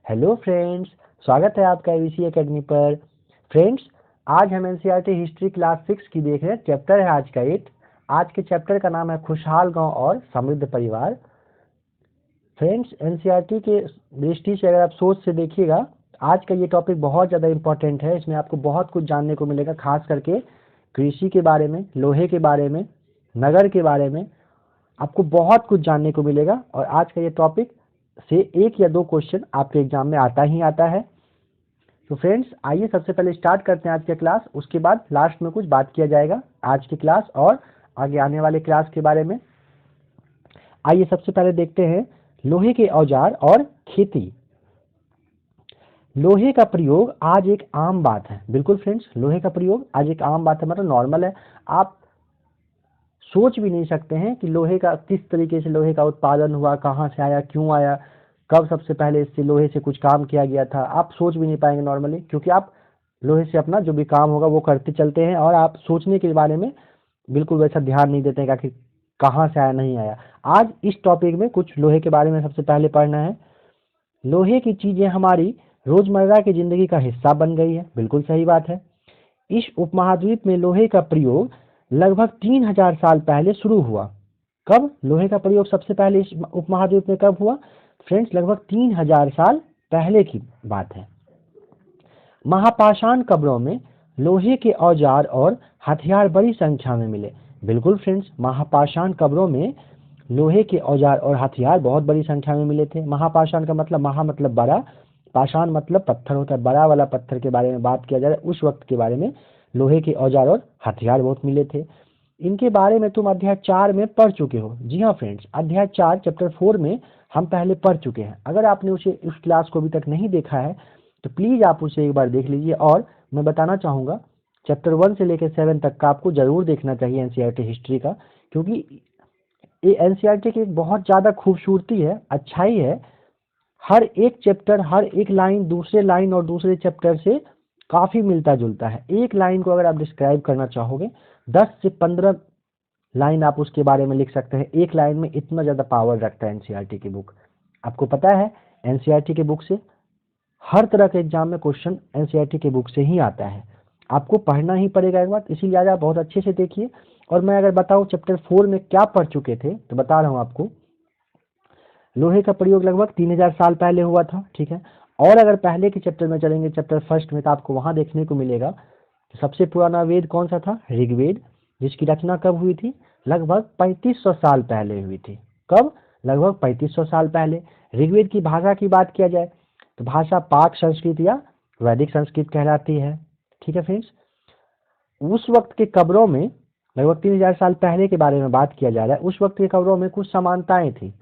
Hello friends, स्वागत है आपका एबीसी एकेडमी पर। फ्रेंड्स, आज हम एनसीईआरटी हिस्ट्री क्लास 6 की देख रहे हैं। चैप्टर है आज का 8। आज के चैप्टर का नाम है खुशहाल गांव और समृद्ध परिवार। फ्रेंड्स, एनसीईआरटी के दृष्टि से अगर आप सोच से देखिएगा, आज का ये टॉपिक बहुत ज़्यादा इंपॉर्टेंट है। इसमें आपको बहुत कुछ जानने को मिलेगा, खास करके कृषि के बारे में, लोहे के बारे में, नगर के बारे में आपको बहुत कुछ जानने को मिलेगा। और आज का ये टॉपिक से 1 या 2 क्वेश्चन आपके एग्जाम में आता ही आता है। तो फ्रेंड्स, आइए सबसे पहले स्टार्ट करते हैं आज की क्लास। उसके बाद लास्ट में कुछ बात किया जाएगा आज की क्लास और आगे आने वाले क्लास के बारे में। आइए सबसे पहले देखते हैं लोहे के औजार और खेती। लोहे का प्रयोग आज एक आम बात है। बिल्कुल फ्रेंड्स, लोहे का प्रयोग आज एक आम बात है, मतलब नॉर्मल है। आप सोच भी नहीं सकते हैं कि लोहे का किस तरीके से लोहे का उत्पादन हुआ, कहाँ से आया, क्यों आया, कब सबसे पहले इससे लोहे से कुछ काम किया गया था। आप सोच भी नहीं पाएंगे नॉर्मली, क्योंकि आप लोहे से अपना जो भी काम होगा वो करते चलते हैं और आप सोचने के बारे में बिल्कुल वैसा ध्यान नहीं देते हैं कि कहाँ से आया, नहीं आया। आज इस टॉपिक में कुछ लोहे के बारे में सबसे पहले पढ़ना है। लोहे की चीजें हमारी रोजमर्रा की जिंदगी का हिस्सा बन गई है। बिल्कुल सही बात है। इस उपमहाद्वीप में लोहे का प्रयोग लगभग 3000 साल पहले शुरू हुआ। कब लोहे का प्रयोग सबसे पहले इस उपमहाद्वीप में कब हुआ? फ्रेंड्स, लगभग 3000 साल पहले की बात है। महापाषाण कब्रों में लोहे के औजार और हथियार बड़ी संख्या में मिले। बिल्कुल फ्रेंड्स, महापाषाण कब्रों में लोहे के औजार और हथियार बहुत बड़ी संख्या में मिले थे। महापाषाण का मतलब, महा मतलब बड़ा, पाषाण मतलब पत्थर होता है। बड़ा वाला पत्थर के बारे में बात किया जाए, उस वक्त के बारे में लोहे के औजार और हथियार बहुत मिले थे। इनके बारे में तुम अध्याय 4 में पढ़ चुके हो। जी हाँ फ्रेंड्स, अध्याय 4 चैप्टर 4 में हम पहले पढ़ चुके हैं। अगर आपने उस क्लास को अभी तक नहीं देखा है तो प्लीज आप उसे एक बार देख लीजिए। और मैं बताना चाहूंगा, चैप्टर 1 से लेकर 7 तक का आपको जरूर देखना चाहिए एनसीईआरटी हिस्ट्री का, क्योंकि ये एनसीईआरटी की एक बहुत ज्यादा खूबसूरती है, अच्छाई है। हर एक चैप्टर, हर एक लाइन दूसरे लाइन और दूसरे चैप्टर से काफी मिलता जुलता है। एक लाइन को अगर आप डिस्क्राइब करना चाहोगे, 10 से 15 लाइन आप उसके बारे में लिख सकते हैं। एक लाइन में इतना ज्यादा पावर रखता है एनसीईआरटी की बुक। आपको पता है, एनसीईआरटी की बुक से हर तरह के एग्जाम में क्वेश्चन एनसीईआरटी की बुक से ही आता है। आपको पढ़ना ही पड़ेगा एक बार, इसीलिए आज आप बहुत अच्छे से देखिए। और मैं अगर बताऊं चैप्टर 4 में क्या पढ़ चुके थे, तो बता रहा हूं आपको। लोहे का प्रयोग लगभग 3000 साल पहले हुआ था, ठीक है। और अगर पहले के चैप्टर में चलेंगे, चैप्टर 1 में, तो आपको वहां देखने को मिलेगा कि सबसे पुराना वेद कौन सा था? ऋग्वेद, जिसकी रचना कब हुई थी? लगभग 3500 साल पहले हुई थी। कब? लगभग 3500 साल पहले। ऋग्वेद की भाषा की बात किया जाए तो भाषा पाक संस्कृत या वैदिक संस्कृत कहलाती है, ठीक है फ्रेंड्स। उस वक्त के कब्रों में, लगभग 3000 साल पहले के बारे में बात किया जा रहा है, उस वक्त के कब्रों में कुछ समानताएं थी।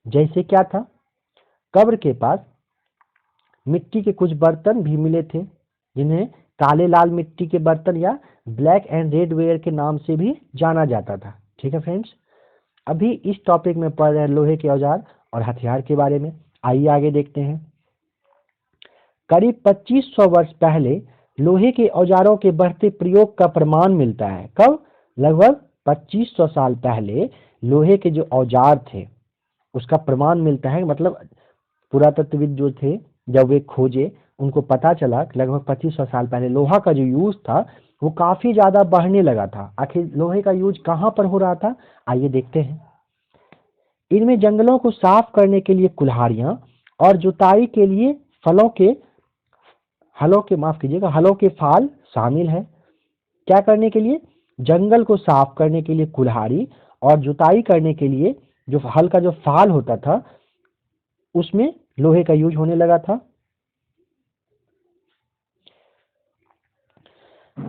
जैसे क्या था? कब्र के पास मिट्टी के कुछ बर्तन भी मिले थे, जिन्हें काले लाल मिट्टी के बर्तन या ब्लैक एंड रेड वेयर के नाम से भी जाना जाता था, ठीक है फ्रेंड्स। अभी इस टॉपिक में पढ़ रहे हैं लोहे के औजार और हथियार के बारे में। आइए आगे देखते हैं। करीब 2500 वर्ष पहले लोहे के औजारों के बढ़ते प्रयोग का प्रमाण मिलता है। कब? लगभग 2500 साल पहले लोहे के जो औजार थे उसका प्रमाण मिलता है। मतलब पुरातत्वविद जो थे, जब वे खोजे, उनको पता चला कि लगभग 2500 साल पहले लोहा का जो यूज था वो काफी ज्यादा बढ़ने लगा था। आखिर लोहे का यूज कहाँ पर हो रहा था? आइए देखते हैं। इनमें जंगलों को साफ करने के लिए कुल्हाड़ियां और जुताई के लिए हलों के फाल शामिल है। क्या करने के लिए? जंगल को साफ करने के लिए कुल्हाड़ी और जुताई करने के लिए जो हल का जो फाल होता था उसमें लोहे का यूज होने लगा था।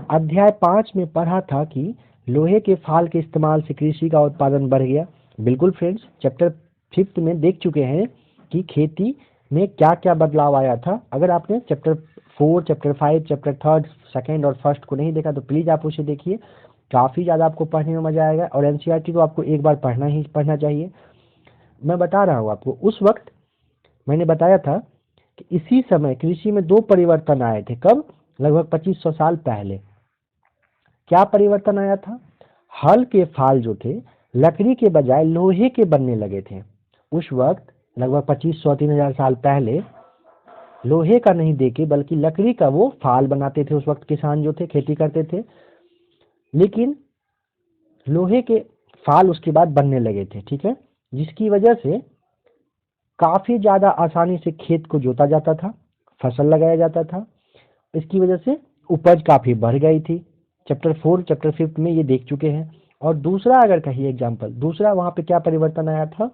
अध्याय 5 में पढ़ा था कि लोहे के फाल के इस्तेमाल से कृषि का उत्पादन बढ़ गया। बिल्कुल फ्रेंड्स, चैप्टर 5 में देख चुके हैं कि खेती में क्या क्या बदलाव आया था। अगर आपने चैप्टर 4, चैप्टर 5, चैप्टर 3, 2 और 1 को नहीं देखा तो प्लीज आप उसे देखिए, काफी ज्यादा आपको पढ़ने में मजा आएगा। और एनसीईआरटी को आपको एक बार पढ़ना चाहिए। मैं बता रहा हूँ आपको, उस वक्त मैंने बताया था कि इसी समय कृषि में 2 परिवर्तन आए थे। कब? लगभग 2500 साल पहले। क्या परिवर्तन आया था? हल के फाल जो थे लकड़ी के बजाय लोहे के बनने लगे थे। उस वक्त लगभग 2500-3000 साल पहले लोहे का नहीं देके बल्कि लकड़ी का वो फाल बनाते थे। उस वक्त किसान जो थे खेती करते थे, लेकिन लोहे के फाल उसके बाद बनने लगे थे, ठीक है, जिसकी वजह से काफी ज्यादा आसानी से खेत को जोता जाता था, फसल लगाया जाता था। इसकी वजह से उपज काफी बढ़ गई थी। चैप्टर 4 चैप्टर 5 में ये देख चुके हैं। और दूसरा अगर कहिए एग्जाम्पल, दूसरा वहां पे क्या परिवर्तन आया था,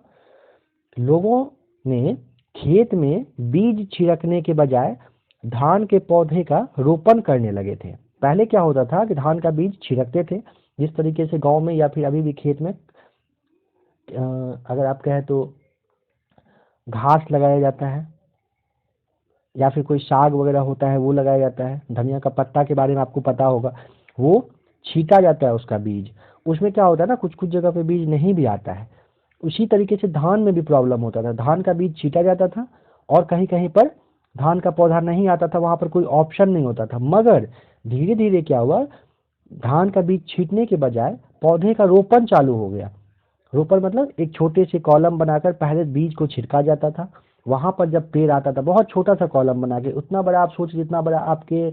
लोगों ने खेत में बीज छिड़कने के बजाय धान के पौधे का रोपण करने लगे थे। पहले क्या होता था कि धान का बीज छिड़कते थे, जिस तरीके से गांव में या फिर अभी भी खेत में अगर आप कहें तो घास लगाया जाता है, या फिर कोई साग वगैरह होता है वो लगाया जाता है, धनिया का पत्ता के बारे में आपको पता होगा, वो छीटा जाता है उसका बीज। उसमें क्या होता है ना, कुछ कुछ जगह पे बीज नहीं भी आता है। उसी तरीके से धान में भी प्रॉब्लम होता था, धान का बीज छीटा जाता था और कहीं कहीं पर धान का पौधा नहीं आता था, वहां पर कोई ऑप्शन नहीं होता था। मगर धीरे धीरे क्या हुआ, धान का बीज छीटने के बजाय पौधे का रोपण चालू हो गया। रोपण मतलब एक छोटे से कॉलम बनाकर पहले बीज को छिड़का जाता था, वहां पर जब पेड़ आता था, बहुत छोटा सा कॉलम बना के, उतना बड़ा आप सोच, जितना बड़ा आपके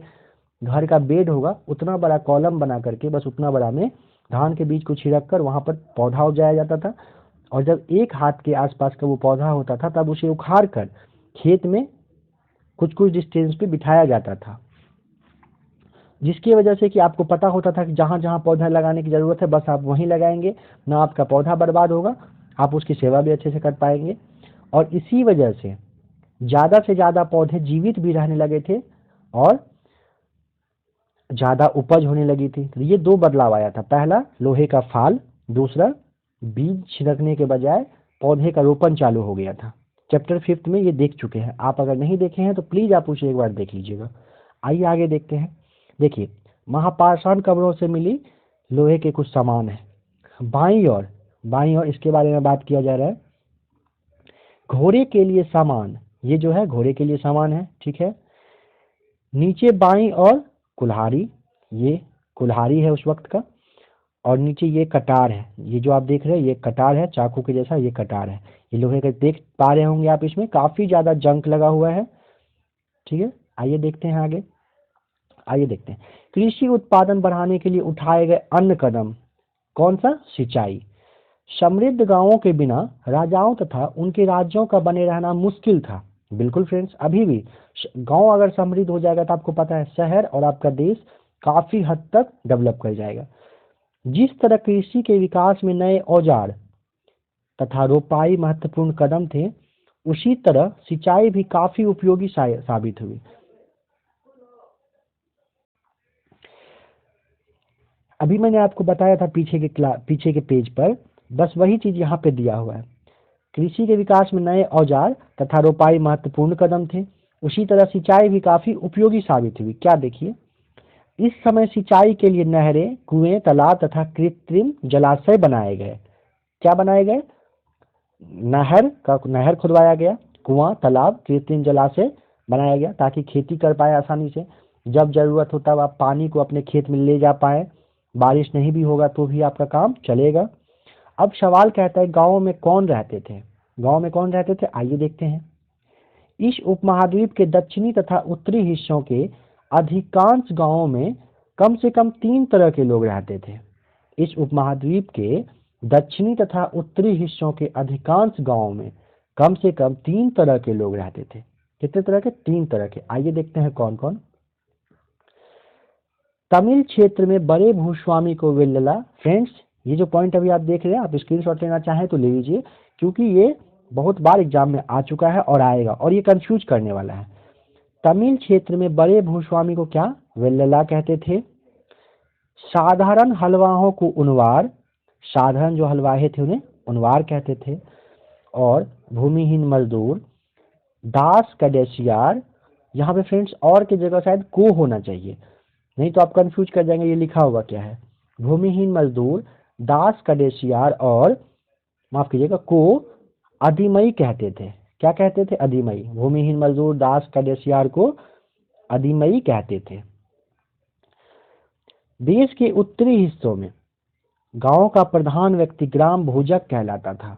घर का बेड होगा उतना बड़ा कॉलम बना करके, बस उतना बड़ा में धान के बीज को छिड़क कर वहां पर पौधा उगाया जाता था। और जब एक हाथ के आसपास का वो पौधा होता था तब उसे उखाड़ कर खेत में कुछ कुछ डिस्टेंस पे बिठाया जाता था, जिसकी वजह से कि आपको पता होता था कि जहां जहां पौधा लगाने की जरूरत है बस आप वहीं लगाएंगे, ना आपका पौधा बर्बाद होगा, आप उसकी सेवा भी अच्छे से कर पाएंगे। और इसी वजह से ज्यादा से ज्यादा पौधे जीवित भी रहने लगे थे और ज्यादा उपज होने लगी थी। तो ये दो बदलाव आया था, पहला लोहे का फाल, दूसरा बीज छिड़कने के बजाय पौधे का रोपण चालू हो गया था। चैप्टर 5 में ये देख चुके हैं, आप अगर नहीं देखे हैं तो प्लीज आप उसे एक बार देख लीजिएगा। आइए आगे देखते हैं। देखिए, महापाषाण कब्रों से मिली लोहे के कुछ सामान है। बाईं ओर इसके बारे में बात किया जा रहा है। घोड़े के लिए सामान, ये जो है घोड़े के लिए सामान है, ठीक है। नीचे बाईं और कुल्हाड़ी, ये कुल्हाड़ी है उस वक्त का, और नीचे ये कटार है, ये जो आप देख रहे हैं ये कटार है, चाकू के जैसा ये कटार है। ये लोहे का देख पा रहे होंगे आप, इसमें काफी ज्यादा जंक लगा हुआ है, ठीक है। आइए देखते हैं आगे। आइए देखते हैं, कृषि उत्पादन बढ़ाने के लिए उठाए गए अन्य कदम। कौन सा? सिंचाई। समृद्ध गांवों के बिना राजाओं तथा उनके राज्यों का बने रहना मुश्किल था। बिल्कुल फ्रेंड्स, अभी भी गांव अगर समृद्ध हो जाएगा तो आपको पता है शहर और आपका देश काफी हद तक डेवलप कर जाएगा। जिस तरह कृषि के विकास में नए औजार तथा रोपाई महत्वपूर्ण कदम थे, उसी तरह सिंचाई भी काफी उपयोगी साबित हुई। अभी मैंने आपको बताया था पीछे के पेज पर, बस वही चीज यहाँ पे दिया हुआ है। कृषि के विकास में नए औजार तथा रोपाई महत्वपूर्ण कदम थे, उसी तरह सिंचाई भी काफी उपयोगी साबित हुई। क्या देखिए, इस समय सिंचाई के लिए नहरें, कुएं, तालाब तथा कृत्रिम जलाशय बनाए गए। क्या बनाए गए? नहर खुदवाया गया, कुआं, तालाब, कृत्रिम जलाशय बनाया गया ताकि खेती कर पाए आसानी से। जब जरूरत हो तब आप पानी को अपने खेत में ले जा पाए, बारिश नहीं भी होगा तो भी आपका काम चलेगा। अब सवाल कहता है, गाँव में कौन रहते थे? गाँव में कौन रहते थे? आइए देखते हैं। इस उपमहाद्वीप के दक्षिणी तथा उत्तरी हिस्सों के अधिकांश गांवों में कम से कम 3 तरह के लोग रहते थे। इस उपमहाद्वीप के दक्षिणी तथा उत्तरी हिस्सों के अधिकांश गांवों में कम से कम 3 तरह के लोग रहते थे। कितने तरह के? 3 तरह के। आइए देखते हैं कौन कौन। तमिल क्षेत्र में बड़े भूस्वामी को वेल्लला। फ्रेंड्स, ये जो पॉइंट अभी आप देख रहे हैं, आप स्क्रीनशॉट लेना चाहें तो ले लीजिए, क्योंकि ये बहुत बार एग्जाम में आ चुका है और आएगा, और ये कंफ्यूज करने वाला है। तमिल क्षेत्र में बड़े भूस्वामी को क्या? वेल्लला कहते थे। साधारण हलवाहों को उनवार, साधारण जो हलवाहे थे उन्हें उनवार कहते थे। और भूमिहीन मजदूर दास कडेसियार। यहाँ पे फ्रेंड्स और की जगह शायद को होना चाहिए, नहीं तो आप कंफ्यूज कर जाएंगे ये लिखा हुआ क्या है। भूमिहीन मजदूर दास कडेसियार और माफ कीजिएगा को अधिमई कहते थे। क्या कहते थे? अधिमई। भूमिहीन मजदूर दास कडेसियार को अधिमई कहते थे। देश के उत्तरी हिस्सों में गांव का प्रधान व्यक्ति ग्राम भोजक कहलाता था।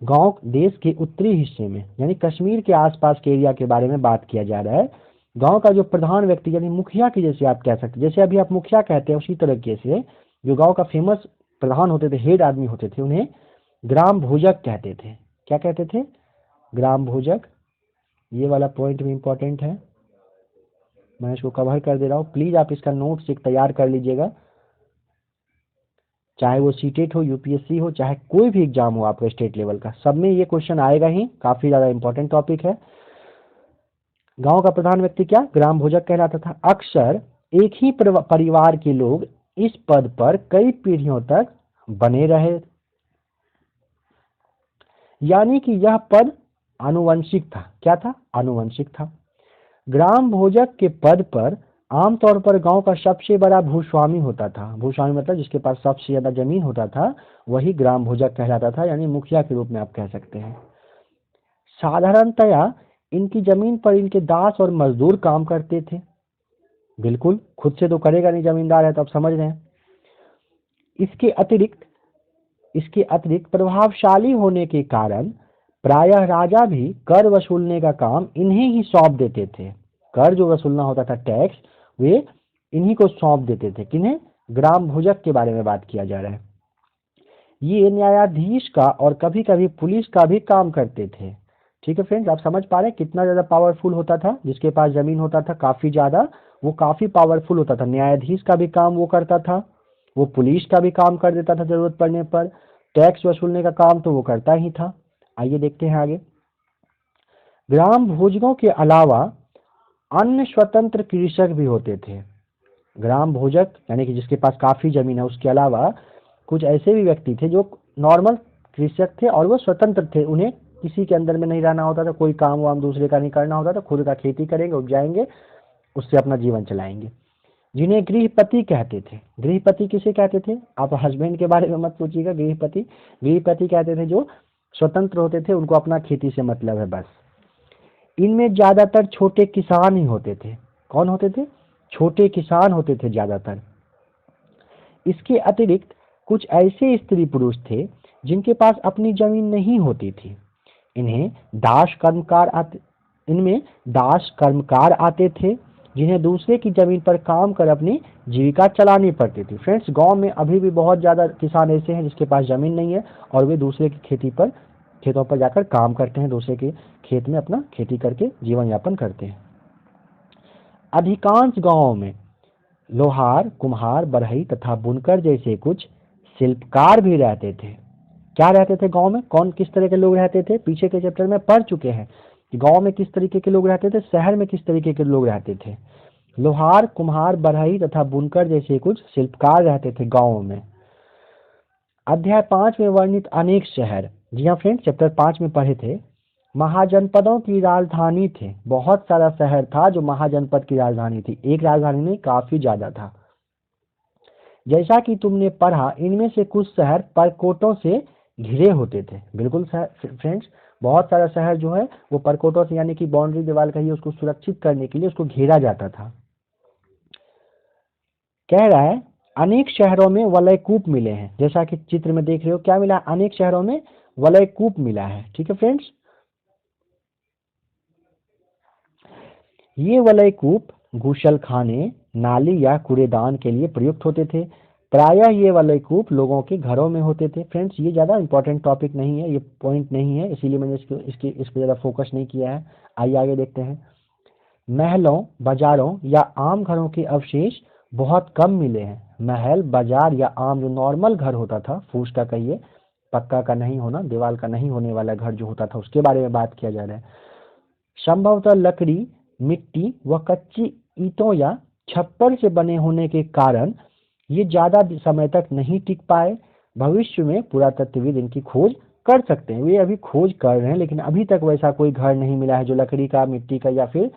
गांव देश के उत्तरी हिस्से में यानी कश्मीर के आसपास के एरिया के बारे में बात किया जा रहा है। गांव का जो प्रधान व्यक्ति यानी मुखिया की जैसे आप कह सकते, जैसे अभी आप मुखिया कहते हैं उसी तरीके से जो गांव का फेमस प्रधान होते थे, हेड आदमी होते थे, उन्हें ग्राम भोजक कहते थे। क्या कहते थे? ग्राम भोजक। ये वाला पॉइंट भी इंपॉर्टेंट है, मैं इसको कवर कर दे रहा हूँ। प्लीज आप इसका नोट्स एक तैयार कर लीजिएगा, चाहे वो सीटेट हो, यूपीएससी हो, चाहे कोई भी एग्जाम हो आपका स्टेट लेवल का, सब में ये क्वेश्चन आएगा ही। काफी ज्यादा इंपॉर्टेंट टॉपिक है। गांव का प्रधान व्यक्ति क्या? ग्राम भोजक कहलाता था। अक्सर एक ही परिवार के लोग इस पद पर कई पीढ़ियों तक बने रहे, यानी कि यह पद आनुवंशिक था। क्या था? आनुवंशिक था। ग्राम भोजक के पद पर आमतौर पर गांव का सबसे बड़ा भूस्वामी होता था। भूस्वामी मतलब जिसके पास सबसे ज्यादा जमीन होता था, वही ग्राम भोजक कहलाता था, यानी मुखिया के रूप में आप कह सकते हैं। साधारणतया इनकी जमीन पर इनके दास और मजदूर काम करते थे। बिल्कुल, खुद से तो करेगा नहीं, जमींदार है तो आप समझ रहे हैं। इसके अतिरिक्त प्रभावशाली होने के कारण प्रायः राजा भी कर वसूलने का काम इन्हें ही सौंप देते थे। कर जो वसूलना होता था, टैक्स, वे इन्हीं को सौंप देते थे। किन्हें? ग्राम भोजक के बारे में बात किया जा रहा है। ये न्यायाधीश का और कभी कभी पुलिस का भी काम करते थे। ठीक है फ्रेंड्स, आप समझ पा रहे हैं कितना ज्यादा पावरफुल होता था? जिसके पास जमीन होता था काफी ज्यादा, वो काफी पावरफुल होता था। न्यायाधीश का भी काम वो करता था, वो पुलिस का भी काम कर देता था जरूरत पड़ने पर, टैक्स वसूलने का काम तो वो करता ही था। आइए देखते हैं आगे। ग्राम भोजकों के अलावा अन्य स्वतंत्र कृषक भी होते थे। ग्राम भोजक यानी कि जिसके पास काफी जमीन है, उसके अलावा कुछ ऐसे भी व्यक्ति थे जो नॉर्मल कृषक थे और वो स्वतंत्र थे। उन्हें किसी के अंदर में नहीं रहना होता था, कोई काम वाम दूसरे का नहीं करना होता था, खुद का खेती करेंगे, उपजाएंगे, उससे अपना जीवन चलाएंगे, जिन्हें गृहपति कहते थे। गृहपति किसे कहते थे? आप हस्बैंड के बारे में मत सोचिएगा। गृहपति, गृहपति कहते थे जो स्वतंत्र होते थे, उनको अपना खेती से मतलब है बस। इनमें ज्यादातर छोटे किसान ही होते थे। कौन होते थे? छोटे किसान होते थे ज्यादातर। इसके अतिरिक्त कुछ ऐसे स्त्री पुरुष थे जिनके पास अपनी जमीन नहीं होती थी। इनमें दास कर्मकार आते थे, जिन्हें दूसरे की जमीन पर काम कर अपनी जीविका चलानी पड़ती थी। फ्रेंड्स, गांव में अभी भी बहुत ज्यादा किसान ऐसे हैं जिसके पास जमीन नहीं है और वे दूसरे की खेतों पर जाकर काम करते हैं, दूसरे के खेत में अपना खेती करके जीवन यापन करते हैं। अधिकांश गांवों में लोहार, कुम्हार, बढ़ई तथा बुनकर जैसे कुछ शिल्पकार भी रहते थे। क्या रहते थे गांव में? कौन किस तरह के लोग रहते थे? पीछे के चैप्टर में पढ़ चुके हैं कि गांव में किस तरीके के लोग रहते थे, शहर में किस तरीके के लोग रहते थे। लोहार, कुम्हार, बढ़ई तथा बुनकर जैसे कुछ शिल्पकार रहते थे गांवों में। अध्याय 5 में वर्णित अनेक शहर, जी हाँ फ्रेंड्स, चैप्टर 5 में पढ़े थे, महाजनपदों की राजधानी थे। बहुत सारा शहर था जो महाजनपद की राजधानी थी। एक राजधानी नहीं, काफी ज्यादा था। जैसा कि तुमने पढ़ा, इनमें से कुछ शहर परकोटों से घिरे होते थे। बिल्कुल फ्रेंड्स, बहुत सारा शहर जो है वो परकोटों से यानी कि बाउंड्री दीवार कहिए, उसको सुरक्षित करने के लिए उसको घेरा जाता था। कह रहा है अनेक शहरों में वलयकूप मिले हैं। जैसा कि चित्र में देख रहे हो, क्या मिला? अनेक शहरों में वलयकूप मिला है। ठीक है फ्रेंड्स, ये वलयकूप घूसल-खाने, नाली या कूड़ेदान के लिए प्रयुक्त होते थे। प्रायः ये वलयकूप लोगों के घरों में होते थे। फ्रेंड्स, ये ज़्यादा इंपॉर्टेंट टॉपिक नहीं है, ये पॉइंट नहीं है, इसीलिए मैंने इस पर ज़्यादा फोकस नहीं किया है। आइए आगे देखते हैं। महलों, बाजारों या आम घरों के अवशेष बहुत कम मिले हैं। महल, बाजार या आम जो नॉर्मल घर होता था, फूस का कहिए, पक्का का नहीं होना, दीवार का नहीं होने वाला घर जो होता था, उसके बारे में बात किया जा रहा है। संभवतः लकड़ी, मिट्टी व कच्ची ईंटों या छप्पर से बने होने के कारण ये ज्यादा समय तक नहीं टिक पाए। भविष्य में पुरातत्वविद इनकी खोज कर सकते हैं, वे अभी खोज कर रहे हैं, लेकिन अभी तक वैसा कोई घर नहीं मिला है जो लकड़ी का, मिट्टी का या फिर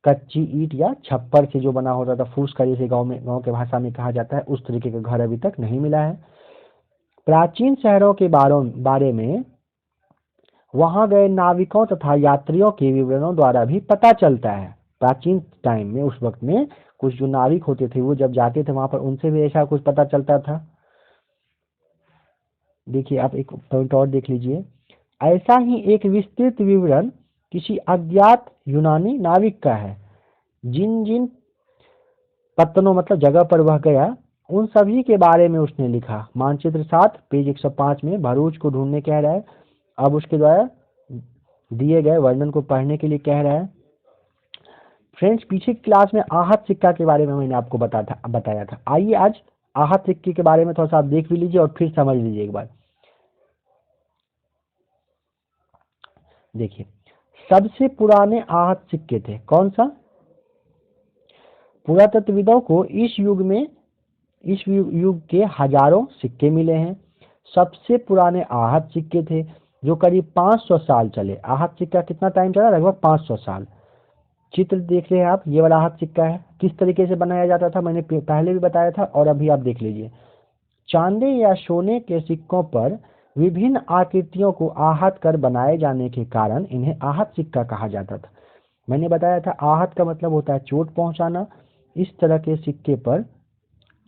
कच्ची ईंट या छप्पर से जो बना होता था, फूस का, जैसे गांव के भाषा में कहा जाता है, उस तरीके का घर अभी तक नहीं मिला है। प्राचीन शहरों के बारे में वहां गए नाविकों तथा यात्रियों के विवरणों द्वारा भी पता चलता है। प्राचीन टाइम में, उस वक्त में कुछ जो नाविक होते थे, वो जब जाते थे वहां पर, उनसे भी ऐसा कुछ पता चलता था। देखिए आप एक पॉइंट और देख लीजिए। ऐसा ही एक विस्तृत विवरण किसी अज्ञात यूनानी नाविक का है। जिन जिन पत्तनों मतलब जगह पर वह गया, उन सभी के बारे में उसने लिखा। मानचित्र 7 पेज 105 में भरूच को ढूंढने कह रहा है। अब उसके द्वारा दिए गए वर्णन को पढ़ने के लिए कह रहा है। फ्रेंड्स, पीछे की क्लास में आहत सिक्का के बारे में मैंने आपको बताया था। आइए आज आहत सिक्के के बारे में थोड़ा सा आप देख भी लीजिए और फिर समझ लीजिए एक बार। देखिए, सबसे पुराने आहत सिक्के थे कौन सा? पुरातत्वविदों को इस युग के हजारों सिक्के मिले हैं। सबसे पुराने आहत सिक्के थे जो करीब 500 साल चले। आहत सिक्का कितना टाइम चला? लगभग 500 साल। चित्र देख रहे हैं आप, ये वाला आहत सिक्का है। किस तरीके से बनाया जाता था मैंने पहले भी बताया था और अभी आप देख लीजिए। चांदी या सोने के सिक्कों पर विभिन्न आकृतियों को आहत कर बनाए जाने के कारण इन्हें आहत सिक्का कहा जाता था। मैंने बताया था आहत का मतलब होता है चोट पहुंचाना। इस तरह के सिक्के पर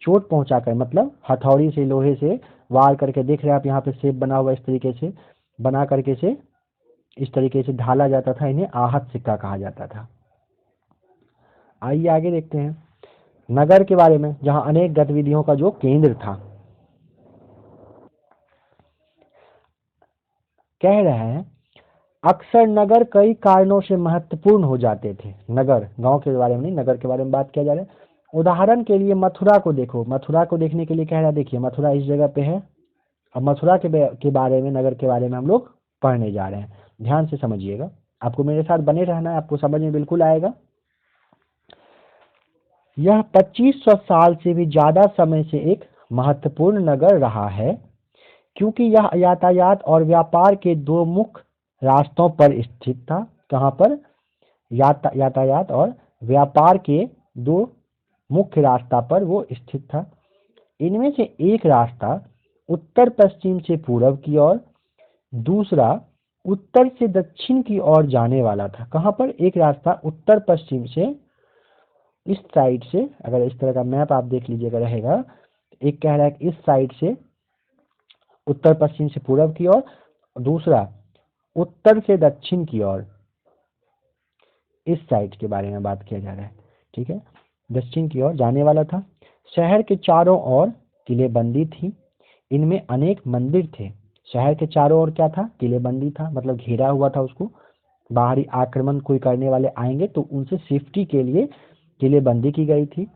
चोट पहुंचाकर मतलब हथौड़ी से, लोहे से वार करके, देख रहे हैं आप यहाँ पे शेप बना हुआ, इस तरीके से बना करके से इस तरीके से ढाला जाता था। इन्हें आहत सिक्का कहा जाता था। आइए आगे देखते हैं नगर के बारे में, जहां अनेक गतिविधियों का जो केंद्र था। कह रहे हैं अक्सर नगर कई कारणों से महत्वपूर्ण हो जाते थे। नगर, गांव के बारे में नहीं, नगर के बारे में बात किया जा रहा है। उदाहरण के लिए मथुरा को देखो। मथुरा को देखने के लिए कह रहा है, देखिए मथुरा इस जगह पे है। अब मथुरा के बारे में, नगर के बारे में हम लोग पढ़ने जा रहे हैं। ध्यान से समझिएगा, आपको मेरे साथ बने रहना है, आपको समझ में बिल्कुल आएगा। यह 2500 साल से भी ज्यादा समय से एक महत्वपूर्ण नगर रहा है, क्योंकि यह यातायात और व्यापार के दो मुख्य रास्तों पर स्थित था। कहाँ पर? यातायात और व्यापार के दो मुख्य रास्ता पर वो स्थित था। इनमें से एक रास्ता उत्तर पश्चिम से पूर्व की ओर, दूसरा उत्तर से दक्षिण की ओर जाने वाला था। कहाँ पर? एक रास्ता उत्तर पश्चिम से, इस साइड से, अगर इस तरह का मैप आप देख लीजिएगा रहेगा। एक कह रहा है कि इस साइड से उत्तर पश्चिम से पूर्व की ओर, दूसरा उत्तर से दक्षिण की ओर, इस साइड के बारे में बात किया जा रहा है। ठीक है, दक्षिण की ओर जाने वाला था। शहर के चारों ओर किलेबंदी थी। इनमें अनेक मंदिर थे। शहर के चारों ओर क्या था? किलेबंदी था, मतलब घेरा हुआ था उसको। बाहरी आक्रमण कोई करने वाले आएंगे तो उनसे सेफ्टी के लिए किलेबंदी की गई थी।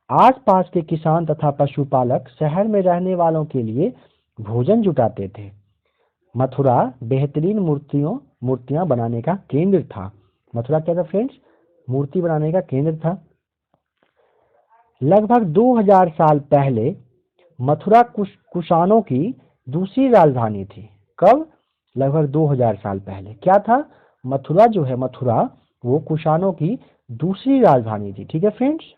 आसपास के किसान तथा पशुपालक शहर में रहने वालों के लिए भोजन जुटाते थे। मथुरा बेहतरीन मूर्तियां बनाने का केंद्र था। मथुरा क्या था फ्रेंड्स? मूर्ति बनाने का केंद्र था। लगभग 2000 साल पहले मथुरा कुषाणों की दूसरी राजधानी थी। कब? लगभग 2000 साल पहले क्या था? मथुरा जो है, मथुरा वो कुषाणों की दूसरी राजधानी थी। ठीक है फ्रेंड्स,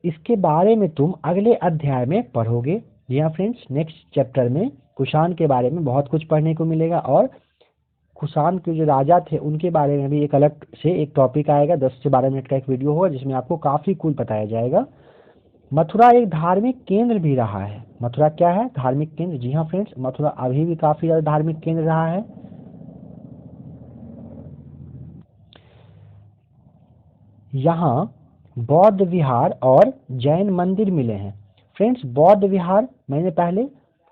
इसके बारे में तुम अगले अध्याय में पढ़ोगे। जी हाँ फ्रेंड्स, नेक्स्ट चैप्टर में कुषाण के बारे में बहुत कुछ पढ़ने को मिलेगा और कुषाण के जो राजा थे उनके बारे में भी एक अलग से एक टॉपिक आएगा। 10 से 12 मिनट का एक वीडियो होगा जिसमें आपको काफी कुल बताया जाएगा। मथुरा एक धार्मिक केंद्र भी रहा है। मथुरा क्या है? धार्मिक केंद्र। जी हाँ फ्रेंड्स, मथुरा अभी भी काफी ज्यादा धार्मिक केंद्र रहा है। यहाँ बौद्ध विहार और जैन मंदिर मिले हैं। फ्रेंड्स, बौद्ध विहार मैंने पहले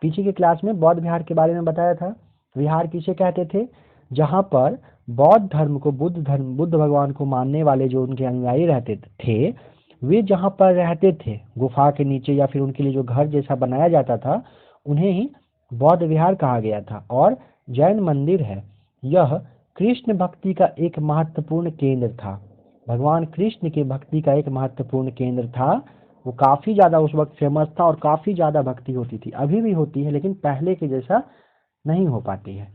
पीछे की क्लास में बौद्ध विहार के बारे में बताया था। विहार किसे कहते थे? जहाँ पर बौद्ध धर्म को, बुद्ध भगवान को मानने वाले जो उनके अनुयायी रहते थे, वे जहाँ पर रहते थे गुफा के नीचे या फिर उनके लिए जो घर जैसा बनाया जाता था, उन्हें ही बौद्ध विहार कहा गया था। और जैन मंदिर है, यह कृष्ण भक्ति का एक महत्वपूर्ण केंद्र था। भगवान कृष्ण की भक्ति का एक महत्वपूर्ण केंद्र था। वो काफी ज्यादा उस वक्त फेमस था और काफी ज्यादा भक्ति होती थी। अभी भी होती है लेकिन पहले के जैसा नहीं हो पाती है।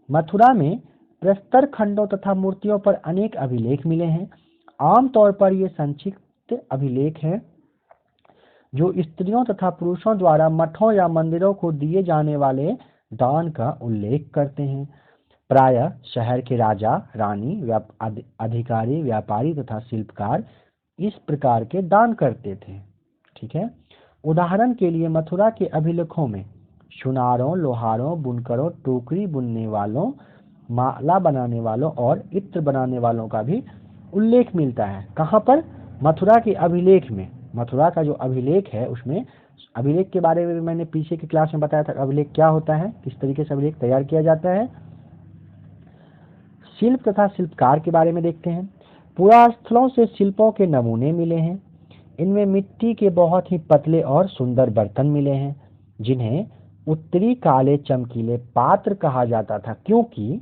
मथुरा में प्रस्तर खंडों तथा मूर्तियों पर अनेक अभिलेख मिले हैं। आमतौर पर ये संक्षिप्त अभिलेख हैं जो स्त्रियों तथा पुरुषों द्वारा मठों या मंदिरों को दिए जाने वाले दान का उल्लेख करते हैं। प्रायः शहर के राजा, रानी, अधिकारी, व्यापारी तथा शिल्पकार इस प्रकार के दान करते थे। ठीक है, उदाहरण के लिए मथुरा के अभिलेखों में सुनारों, लोहारों, बुनकरों, टोकरी बुनने वालों, माला बनाने वालों और इत्र बनाने वालों का भी उल्लेख मिलता है। कहाँ पर? मथुरा के अभिलेख में। मथुरा का जो अभिलेख है उसमें, अभिलेख के बारे में भी मैंने पीछे की क्लास में बताया था, अभिलेख क्या होता है, किस तरीके से अभिलेख तैयार किया जाता है। शिल्प तथा शिल्पकार के बारे में देखते हैं। पुरास्थलों से शिल्पों के नमूने मिले हैं। इनमें मिट्टी के बहुत ही पतले और सुंदर बर्तन मिले हैं, जिन्हें उत्तरी काले चमकीले पात्र कहा जाता था, क्योंकि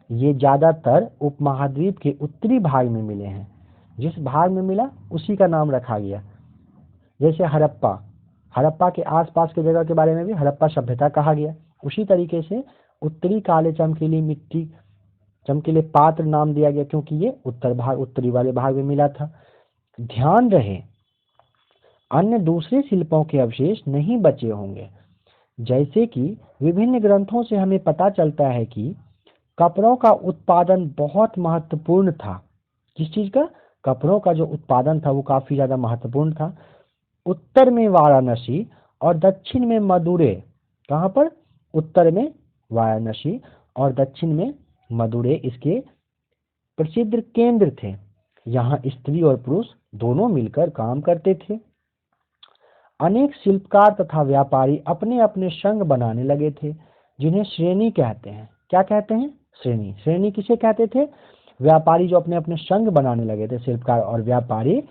ये ज्यादातर उपमहाद्वीप के उत्तरी भाग में मिले हैं। जिस भाग में मिला उसी का नाम रखा गया। जैसे हड़प्पा, हड़प्पा के आसपास के जगह के बारे में भी हड़प्पा सभ्यता कहा गया। उसी तरीके से उत्तरी काले चमकीली मिट्टी, चमकीले पात्र नाम दिया गया, क्योंकि ये उत्तरी वाले भाग में मिला था। ध्यान रहे, अन्य दूसरे शिल्पों के अवशेष नहीं बचे होंगे। जैसे कि विभिन्न ग्रंथों से हमें पता चलता है कि कपड़ों का उत्पादन बहुत महत्वपूर्ण था। किस चीज का? कपड़ों का जो उत्पादन था वो काफी ज्यादा महत्वपूर्ण था। उत्तर में वाराणसी और दक्षिण में मदुरै। कहाँ पर? उत्तर में वाराणसी और दक्षिण में मदुरै इसके प्रसिद्ध केंद्र थे। यहाँ स्त्री और पुरुष दोनों मिलकर काम करते थे। अनेक शिल्पकार तथा व्यापारी अपने अपने संघ बनाने लगे थे, जिन्हें श्रेणी कहते हैं। क्या कहते हैं? श्रेणी। श्रेणी किसे कहते थे? व्यापारी जो अपने अपने संघ बनाने लगे थे, शिल्पकार और व्यापारी,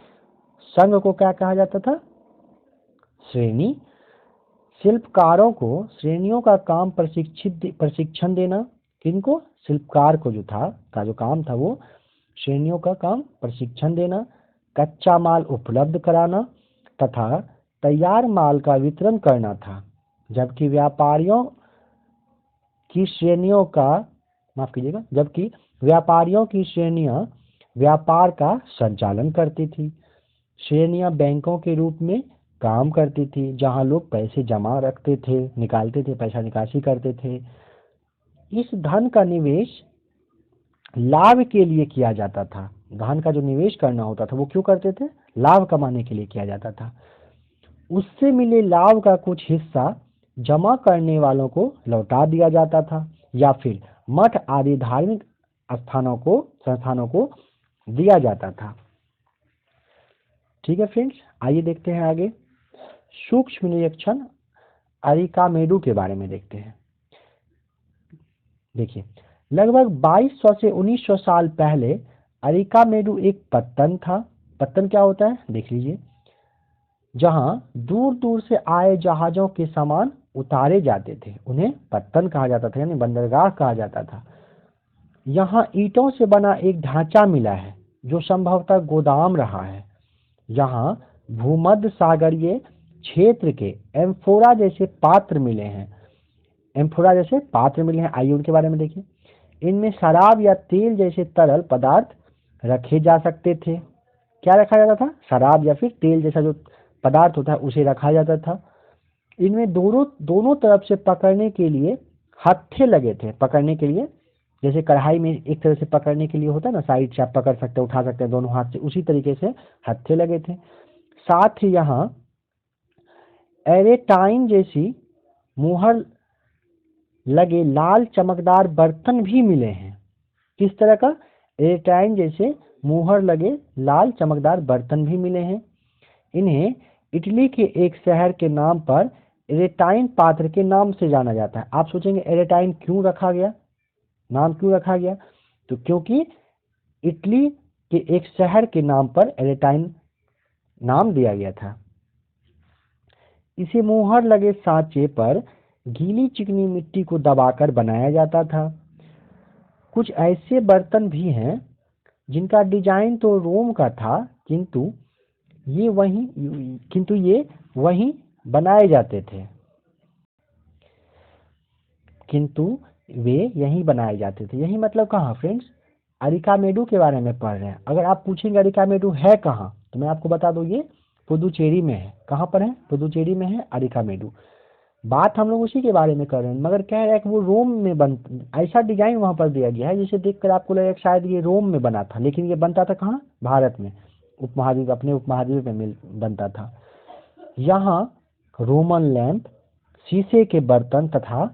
संघ को क्या कहा जाता था? श्रेणी। शिल्पकारों को श्रेणियों का काम प्रशिक्षण देना। किनको? शिल्पकार को जो था का जो काम था वो श्रेणियों का काम प्रशिक्षण देना, कच्चा माल उपलब्ध कराना तथा तैयार माल का वितरण करना था। जबकि व्यापारियों की श्रेणियों का, माफ कीजिएगा, जबकि व्यापारियों की श्रेणियां व्यापार का संचालन करती थी। श्रेणियां बैंकों के रूप में काम करती थी, जहां लोग पैसे जमा रखते थे, निकालते थे, पैसा निकासी करते थे। इस धन का निवेश लाभ के लिए किया जाता था। धन का जो निवेश करना होता था वो क्यों करते थे? लाभ कमाने के लिए किया जाता था। उससे मिले लाभ का कुछ हिस्सा जमा करने वालों को लौटा दिया जाता था, या फिर मठ आदि धार्मिक संस्थानों को दिया जाता था। ठीक है फ्रेंड्स, आइए देखते हैं आगे। सूक्ष्म निरीक्षण अरिकामेडू के बारे में देखते हैं। देखिए, लगभग 2200 से 1900 साल पहले अरिकामेडू एक पत्तन था। पत्तन क्या होता है देख लीजिए। जहां दूर दूर से आए जहाजों के सामान उतारे जाते थे, उन्हें पत्तन कहा जाता था, यानी बंदरगाह कहा जाता था। यहाँ ईंटों से बना एक ढांचा मिला है जो संभवतः गोदाम रहा है। यहाँ भूमध्य सागरीय क्षेत्र के एम्फोरा जैसे पात्र मिले हैं। एम्फोरा जैसे पात्र मिले हैं, आइए उनके बारे में देखिए। इनमें शराब या तेल जैसे तरल पदार्थ रखे जा सकते थे। क्या रखा जाता था? शराब या फिर तेल जैसा जो पदार्थ होता है उसे रखा जाता था। इनमें दोनों तरफ से पकड़ने के लिए हत्थे लगे थे। पकड़ने के लिए, जैसे कढ़ाई में एक तरह से पकड़ने के लिए होता है ना, साइड से आप पकड़ सकते हैं, उठा सकते हैं दोनों हाथ से, उसी तरीके से हत्थे लगे थे। साथ ही यहाँ एरेटाइन जैसी मुहर लगे लाल चमकदार बर्तन भी मिले हैं। किस तरह का? एरेटाइन जैसे मुहर लगे लाल चमकदार बर्तन भी मिले हैं। इन्हें इटली के एक शहर के नाम पर एरेटाइन पात्र के नाम से जाना जाता है। आप सोचेंगे एरेटाइन क्यों रखा गया, नाम क्यों रखा गया? तो क्योंकि इटली के एक शहर के नाम पर एरेटाइन नाम दिया गया था। इसे मुहर लगे सांचे पर गीली चिकनी मिट्टी को दबाकर बनाया जाता था। कुछ ऐसे बर्तन भी हैं जिनका डिजाइन तो रोम का था, किंतु ये वहीं बनाए जाते थे। किंतु वे यहीं बनाए जाते थे। यही मतलब कहाँ फ्रेंड्स? अरिकामेडू के बारे में पढ़ रहे हैं। अगर आप पूछेंगे अरिकामेडू है कहाँ, तो मैं आपको बता दूं ये पुदुचेरी में है। कहाँ पर है? पुदुचेरी में है अरिकामेडू। बात हम लोग उसी के बारे में कर रहे हैं, मगर कह रहे हैं कि वो रोम में ऐसा डिजाइन वहां पर दिया गया है जिसे देखकर आपको लगेगा शायद ये रोम में बना था, लेकिन ये बनता था कहाँ? भारत में, अपने उपमहाद्वीप में बनता था। यहाँ रोमन लैंप, शीशे के बर्तन तथा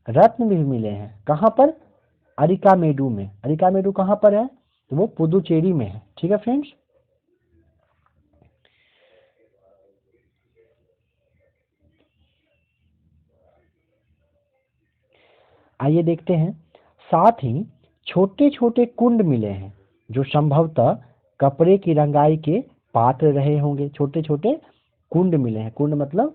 रत्न भी मिले हैं। कहाँ पर? अरिकामेडू में। अरिकामेडू कहाँ पर है? तो वो पुदुचेरी में है। ठीक है फ्रेंड्स। आइए देखते हैं। साथ ही छोटे छोटे कुंड मिले हैं जो संभवतः कपड़े की रंगाई के पात्र रहे होंगे। छोटे छोटे कुंड मिले हैं। कुंड मतलब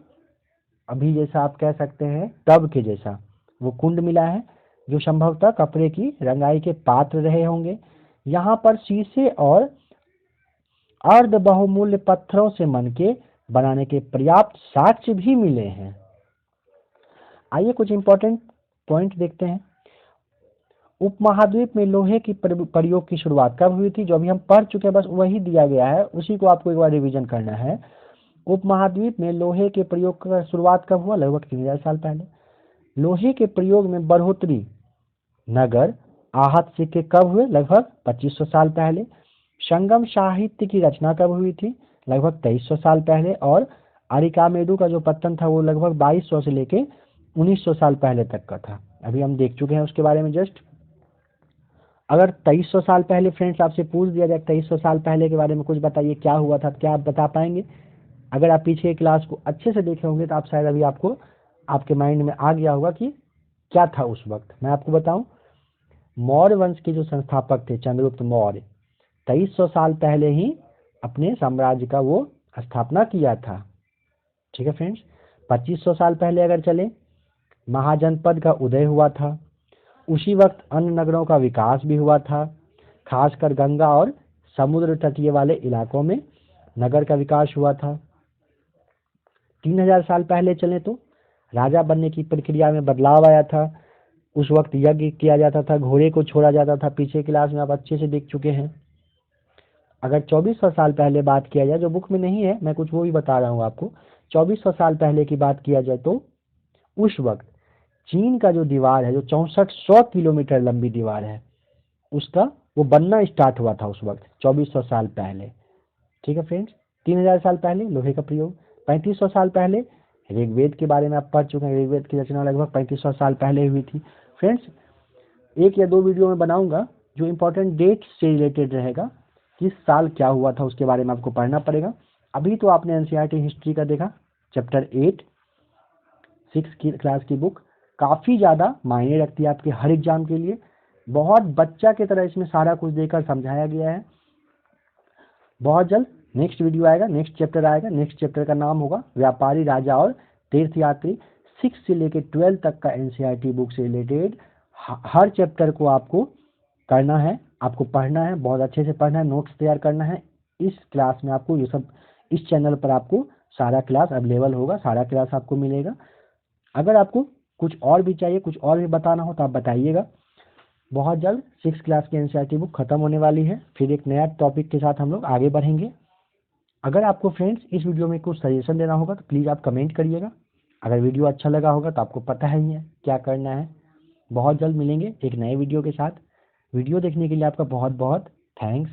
अभी जैसा आप कह सकते हैं टब के जैसा वो कुंड मिला है जो संभवतः कपड़े की रंगाई के पात्र रहे होंगे। यहाँ पर शीशे और अर्ध बहुमूल्य पत्थरों से मन के बनाने के पर्याप्त साक्ष्य भी मिले हैं। आइए कुछ इंपॉर्टेंट पॉइंट देखते हैं। उपमहाद्वीप में लोहे की प्रयोग की शुरुआत कब हुई थी? जो अभी हम पढ़ चुके हैं बस वही दिया गया है, उसी को आपको एक बार रिवीजन करना है। उपमहाद्वीप में लोहे के प्रयोग का शुरुआत कब हुआ? लगभग 3000 साल पहले। लोहे के प्रयोग में बढ़ोतरी नगर आहत सिक्के कब हुए? लगभग 2500 साल पहले। संगम साहित्य की रचना कब हुई थी? लगभग 2300 साल पहले। और अरिकामेडू का जो पत्तन था वो लगभग 2200 से लेके 1900 साल पहले तक का था। अभी हम देख चुके हैं उसके बारे में जस्ट। अगर 2300 साल पहले फ्रेंड्स आपसे पूछ दिया जाए 2300 साल पहले के बारे में कुछ बताइए क्या हुआ था, क्या आप बता पाएंगे? अगर आप पीछे की क्लास को अच्छे से देखे होंगे तो आप शायद अभी आपको आपके माइंड में आ गया होगा कि क्या था उस वक्त। मैं आपको बताऊं, मौर्य वंश के जो संस्थापक थे चंद्रगुप्त मौर्य 2300 साल पहले ही अपने साम्राज्य का वो स्थापना किया था। ठीक है फ्रेंड्स। 2500 साल पहले अगर चले, महाजनपद का उदय हुआ था। उसी वक्त अन्य नगरों का विकास भी हुआ था। खासकर गंगा और समुद्र तटीय वाले इलाकों में नगर का विकास हुआ था। 3000 साल पहले चले तो राजा बनने की प्रक्रिया में बदलाव आया था। उस वक्त यज्ञ किया जाता था, घोड़े को छोड़ा जाता था। पीछे क्लास में आप अच्छे से देख चुके हैं। अगर 2400 साल पहले बात किया जाए, जो बुक में नहीं है, मैं कुछ वो भी बता रहा हूँ आपको। 2400 साल पहले की बात किया जाए तो उस वक्त चीन का जो दीवार है, जो 6400 किलोमीटर लंबी दीवार है, उसका वो बनना स्टार्ट हुआ था उस वक्त 2400 साल पहले। ठीक है फ्रेंड्स। 3000 साल पहले लोहे का प्रयोग। 3500 साल पहले ऋग्वेद के बारे में आप पढ़ चुके हैं। ऋग्वेद की रचना लगभग 3500 साल पहले हुई थी। फ्रेंड्स, एक या दो वीडियो में बनाऊंगा जो इंपॉर्टेंट डेट से रिलेटेड रहेगा, किस साल क्या हुआ था उसके बारे में आपको पढ़ना पड़ेगा। अभी तो आपने एनसीईआरटी हिस्ट्री का देखा, चैप्टर 8 6 की क्लास की बुक काफ़ी ज़्यादा मायने रखती है आपके हर एग्जाम के लिए। बहुत बच्चा की तरह इसमें सारा कुछ देकर समझाया गया है। बहुत जल्द नेक्स्ट वीडियो आएगा, नेक्स्ट चैप्टर आएगा। नेक्स्ट चैप्टर का नाम होगा व्यापारी, राजा और तीर्थयात्री। 6 से लेकर 12 तक का एनसीईआरटी बुक से रिलेटेड हर चैप्टर को आपको करना है, आपको पढ़ना है, बहुत अच्छे से पढ़ना है, नोट्स तैयार करना है। इस क्लास में आपको ये सब, इस चैनल पर आपको सारा क्लास अवेलेबल होगा, सारा क्लास आपको मिलेगा। अगर आपको कुछ और भी चाहिए, कुछ और भी बताना हो तो आप बताइएगा। बहुत जल्द 6 क्लास की एनसीईआरटी बुक खत्म होने वाली है, फिर एक नया टॉपिक के साथ हम लोग आगे बढ़ेंगे। अगर आपको फ्रेंड्स इस वीडियो में कुछ सजेशन देना होगा तो प्लीज़ आप कमेंट करिएगा। अगर वीडियो अच्छा लगा होगा तो आपको पता ही है क्या करना है। बहुत जल्द मिलेंगे एक नए वीडियो के साथ। वीडियो देखने के लिए आपका बहुत बहुत थैंक्स।